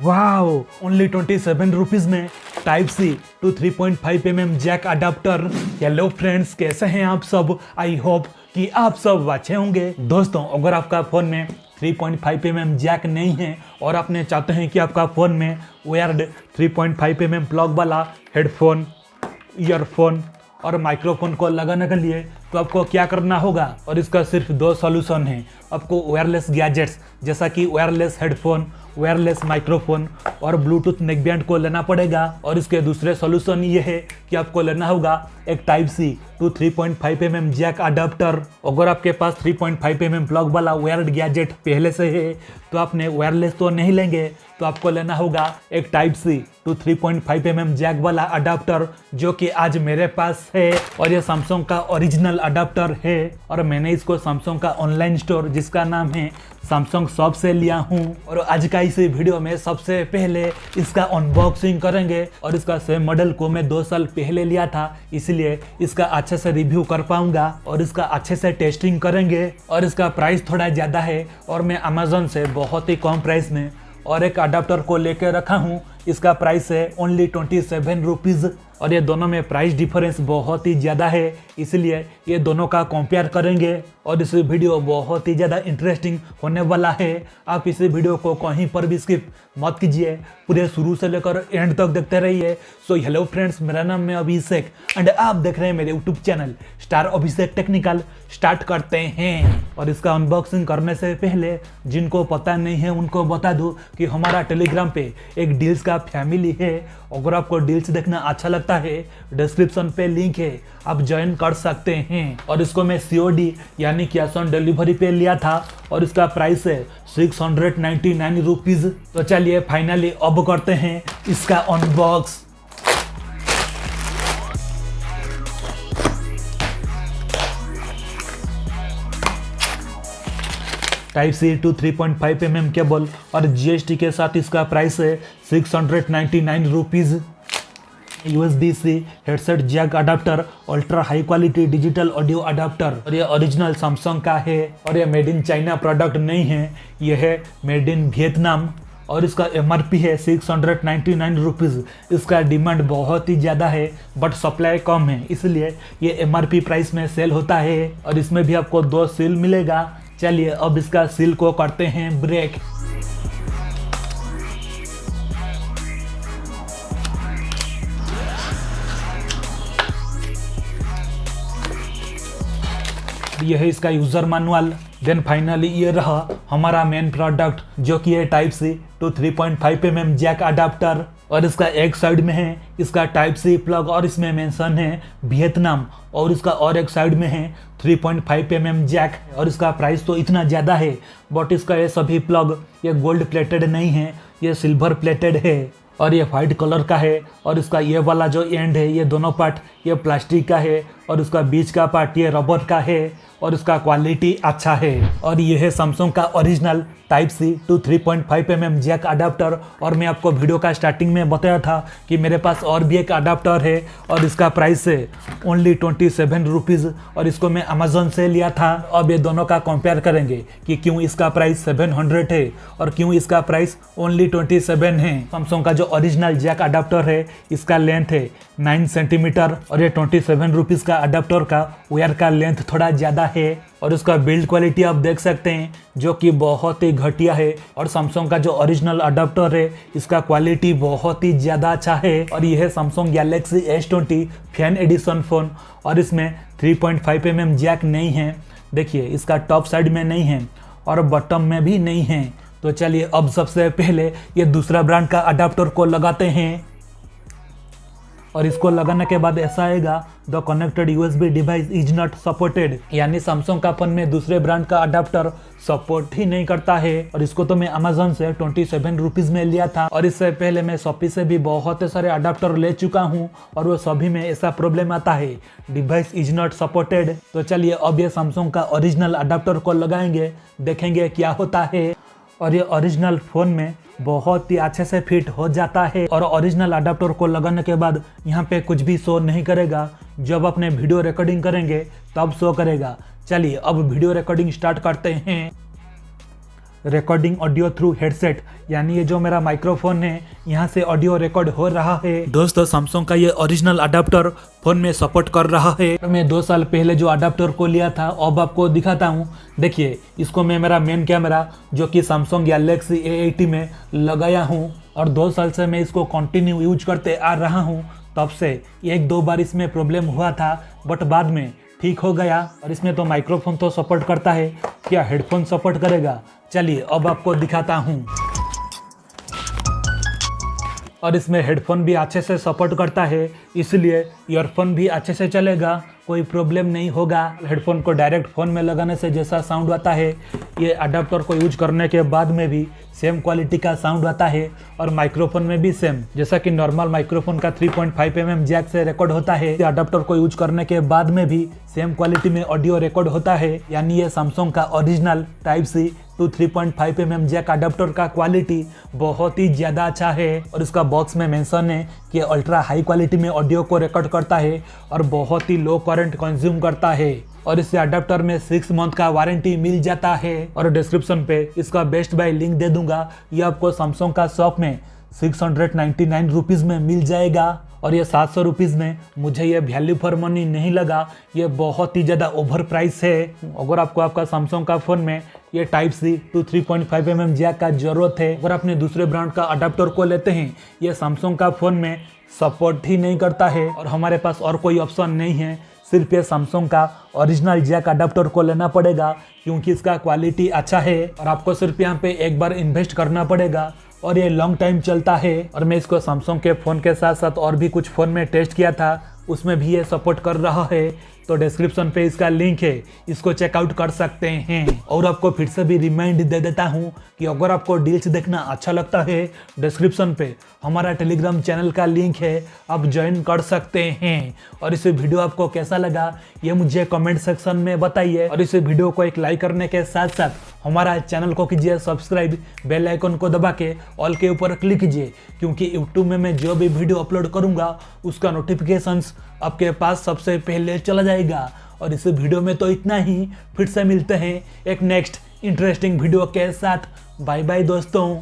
Wow, only 27 rupees में type C to 3.5mm jack adapter. Hello friends, कैसे हैं आप सब? आई होप कि आप सब अच्छे होंगे। दोस्तों, अगर आपका फ़ोन में 3.5mm जैक नहीं है और आपने चाहते हैं कि आपका फ़ोन में वायर्ड 3.5mm प्लग वाला हेडफोन, ईयरफोन और माइक्रोफोन को लगाने के लिए, तो आपको क्या करना होगा? और इसका सिर्फ दो सॉल्यूशन है। आपको वायरलेस गैजेट्स जैसा कि वायरलेस हेडफोन, वायरलेस माइक्रोफोन और ब्लूटूथ नेकबैंड को लेना पड़ेगा। और इसके दूसरे सॉल्यूशन ये है कि आपको लेना होगा एक type C to 3.5mm jack adapter. अगर आपके पास 3.5mm प्लग वाला वायर्ड गैजेट पहले से है तो आपने वायरलेस तो नहीं लेंगे, तो आपको लेना होगा एक type C to 3.5mm jack वाला अडाप्टर, जो कि आज मेरे पास है। और ये सैमसंग का ओरिजिनल अडाप्टर है और मैंने इसको सैमसंग का ऑनलाइन स्टोर जिसका नाम है सैमसंग शॉप से लिया हूँ। और आज का इस वीडियो में सबसे पहले इसका अनबॉक्सिंग करेंगे। और इसका सेम मॉडल को मैं 2 साल पहले लिया था, इसलिए इसका अच्छे से रिव्यू कर पाऊंगा और इसका अच्छे से टेस्टिंग करेंगे। और इसका प्राइस थोड़ा ज़्यादा है और मैं अमेजोन से बहुत ही कम प्राइस में और एक अडाप्टर को लेकर रखा हूँ। इसका प्राइस है ओनली 27 रुपीज़ और ये दोनों में प्राइस डिफरेंस बहुत ही ज़्यादा है, इसलिए ये दोनों का कंपेयर करेंगे। और इस वीडियो बहुत ही ज़्यादा इंटरेस्टिंग होने वाला है। आप इस वीडियो को कहीं पर भी स्किप मत कीजिए, पूरे शुरू से लेकर एंड तक देखते रहिए। सो हेलो फ्रेंड्स, मेरा नाम है अभिषेक एंड आप देख रहे हैं मेरे यूट्यूब चैनल स्टार अभिषेक टेक्निकल। स्टार्ट करते हैं। और इसका अनबॉक्सिंग करने से पहले जिनको पता नहीं है उनको बता दूं कि हमारा टेलीग्राम पे एक डील्स का फैमिली है। अगर आपको डील्स देखना अच्छा लगता है, डिस्क्रिप्शन पे लिंक है, आप ज्वाइन कर सकते हैं। और इसको मैं COD यानी कैश ऑन डिलीवरी पे लिया था और इसका प्राइस है 699 रुपीज़। तो चलिए फाइनली अब करते हैं इसका unbox. Type C to 3.5mm cable और GST के साथ इसका प्राइस है 699 rupees. USB-C headset jack adapter, ultra high quality digital audio adapter. और ये ओरिजिनल सैमसंग का है और ये मेड इन चाइना प्रोडक्ट नहीं है, ये है मेड इन वियतनाम। और इसका MRP है 699 रुपीज़। इसका डिमांड बहुत ही ज़्यादा है बट सप्लाई कम है, इसलिए ये MRP प्राइस में सेल होता है। और इसमें भी आपको 2 सील मिलेगा। चलिए अब इसका सील को करते हैं ब्रेक। यह है इसका यूजर मैनुअल। देन फाइनली ये रहा हमारा मेन प्रोडक्ट, जो कि है type C to 3.5mm jack adapter. और इसका एक साइड में है इसका टाइप सी प्लग और इसमें मेंशन है वियतनाम, और इसका और एक साइड में है 3.5mm जैक। और इसका प्राइस तो इतना ज़्यादा है बट इसका ये सभी प्लग ये गोल्ड प्लेटेड नहीं है, ये सिल्वर प्लेटेड है और ये वाइट कलर का है। और इसका ये वाला जो एंड है, ये दोनों पार्ट ये प्लास्टिक का है और इसका बीच का पार्ट ये रबर का है और इसका क्वालिटी अच्छा है। और ये है सैमसंग का original type C to 3.5mm jack adapter. और मैं आपको वीडियो का स्टार्टिंग में बताया था कि मेरे पास और भी एक अडाप्टर है और इसका प्राइस है ओनली 27 रुपीज़ और इसको मैं अमेजोन से लिया था। अब ये दोनों का कंपेयर करेंगे कि क्यों इसका प्राइस 700 है और क्यों इसका प्राइस ओनली 27 है। सैमसंग का जो ओरिजिनल जैक अडाप्टर है, इसका लेंथ है 9 सेंटीमीटर और ये 27 रुपीज़ का अडाप्टर का वायर का लेंथ थोड़ा ज़्यादा है। और उसका बिल्ड क्वालिटी आप देख सकते हैं जो कि बहुत ही घटिया है। और सैमसंग का जो ओरिजिनल अडाप्टर है, इसका क्वालिटी बहुत ही ज़्यादा अच्छा है। और यह है Samsung Galaxy S20 fan addition phone और इसमें 3.5mm जैक नहीं है। देखिए, इसका टॉप साइड में नहीं है और बॉटम में भी नहीं है। तो चलिए अब सबसे पहले ये दूसरा ब्रांड का अडाप्टर को लगाते हैं। और इसको लगाने के बाद ऐसा आएगा, the connected USB device is not supported, यानी सैमसंग का फोन में दूसरे ब्रांड का अडाप्टर सपोर्ट ही नहीं करता है। और इसको तो मैं अमेजोन से 27 रुपीज़ में लिया था और इससे पहले मैं शॉपी से भी बहुत सारे अडाप्टर ले चुका हूँ और वो सभी में ऐसा प्रॉब्लम आता है, डिवाइस इज नॉट सपोर्टेड। तो चलिए अब ये सैमसंग का ओरिजिनल अडाप्टर को लगाएंगे, देखेंगे क्या होता है। और ये ओरिजिनल फ़ोन में बहुत ही अच्छे से फिट हो जाता है। और ओरिजिनल अडाप्टर को लगाने के बाद यहाँ पे कुछ भी शो नहीं करेगा, जब अपने वीडियो रिकॉर्डिंग करेंगे तब शो करेगा। चलिए अब वीडियो रिकॉर्डिंग स्टार्ट करते हैं। रिकॉर्डिंग ऑडियो थ्रू हेडसेट, यानी ये जो मेरा माइक्रोफोन है यहाँ से ऑडियो रिकॉर्ड हो रहा है। दोस्तों सैमसंग का ये ओरिजिनल अडाप्टर फोन में सपोर्ट कर रहा है। मैं 2 साल पहले जो अडाप्टर को लिया था अब आपको दिखाता हूँ। देखिए इसको मैं मेरा मेन कैमरा जो कि सैमसंग गैलेक्सी A80 में लगाया हूँ और 2 साल से मैं इसको कंटिन्यू यूज करते आ रहा हूँ। तब से 1-2 बार इसमें प्रॉब्लम हुआ था बट बाद में ठीक हो गया। और इसमें तो माइक्रोफोन तो सपोर्ट करता है, क्या हेडफोन सपोर्ट करेगा? चलिए अब आपको दिखाता हूँ। और इसमें हेडफोन भी अच्छे से सपोर्ट करता है, इसलिए ईयरफोन भी अच्छे से चलेगा, कोई प्रॉब्लम नहीं होगा। हेडफोन को डायरेक्ट फ़ोन में लगाने से जैसा साउंड आता है ये अडाप्टर को यूज करने के बाद में भी सेम क्वालिटी का साउंड आता है। और माइक्रोफोन में भी सेम, जैसा कि नॉर्मल माइक्रोफोन का 3.5 mm जैक से रिकॉर्ड होता है, अडाप्टर को यूज करने के बाद में भी सेम क्वालिटी में ऑडियो रिकॉर्ड होता है। यानी ये सैमसंग का original Type-C to 3.5 mm jack adapter का क्वालिटी बहुत ही ज़्यादा अच्छा है। और इसका बॉक्स में मेंशन है कि अल्ट्रा हाई क्वालिटी में ऑडियो को रिकॉर्ड करता है और बहुत ही लो करंट कंज्यूम करता है। और इस अडाप्टर में 6 मंथ का वारंटी मिल जाता है। और डिस्क्रिप्शन पे इसका बेस्ट बाय लिंक दे दूंगा, ये आपको सैमसंग का शॉप में 699 रुपीज़ में मिल जाएगा। और ये 700 रुपीज़ में मुझे ये वैल्यू फॉर मनी नहीं लगा, ये बहुत ही ज़्यादा ओवर प्राइस है। अगर आपको आपका सैमसंग का फ़ोन में ये Type-C to 3.5 mm जैक का ज़रूरत है, अगर अपने दूसरे ब्रांड का अडाप्टर को लेते हैं, ये सैमसंग का फ़ोन में सपोर्ट ही नहीं करता है और हमारे पास और कोई ऑप्शन नहीं है, सिर्फ ये सैमसंग का ओरिजिनल जैक अडाप्टर को लेना पड़ेगा क्योंकि इसका क्वालिटी अच्छा है और आपको सिर्फ यहाँ पे एक बार इन्वेस्ट करना पड़ेगा और ये लॉन्ग टाइम चलता है। और मैं इसको सैमसंग के फ़ोन के साथ साथ और भी कुछ फ़ोन में टेस्ट किया था, उसमें भी ये सपोर्ट कर रहा है। तो डिस्क्रिप्शन पे इसका लिंक है, इसको चेकआउट कर सकते हैं। और आपको फिर से भी रिमाइंड दे देता हूँ कि अगर आपको डील्स देखना अच्छा लगता है, डिस्क्रिप्शन पे हमारा टेलीग्राम चैनल का लिंक है, आप ज्वाइन कर सकते हैं। और इस वीडियो आपको कैसा लगा ये मुझे कमेंट सेक्शन में बताइए। और इस वीडियो को एक लाइक करने के साथ साथ हमारा चैनल को कीजिए सब्सक्राइब, बेल आइकन को दबा के ऑल के ऊपर क्लिक कीजिए, क्योंकि यूट्यूब में मैं जो भी वीडियो अपलोड करूँगा उसका नोटिफिकेशंस आपके पास सबसे पहले चला जाएगा। और इस वीडियो में तो इतना ही, फिर से मिलते हैं एक नेक्स्ट इंटरेस्टिंग वीडियो के साथ। बाय बाय दोस्तों।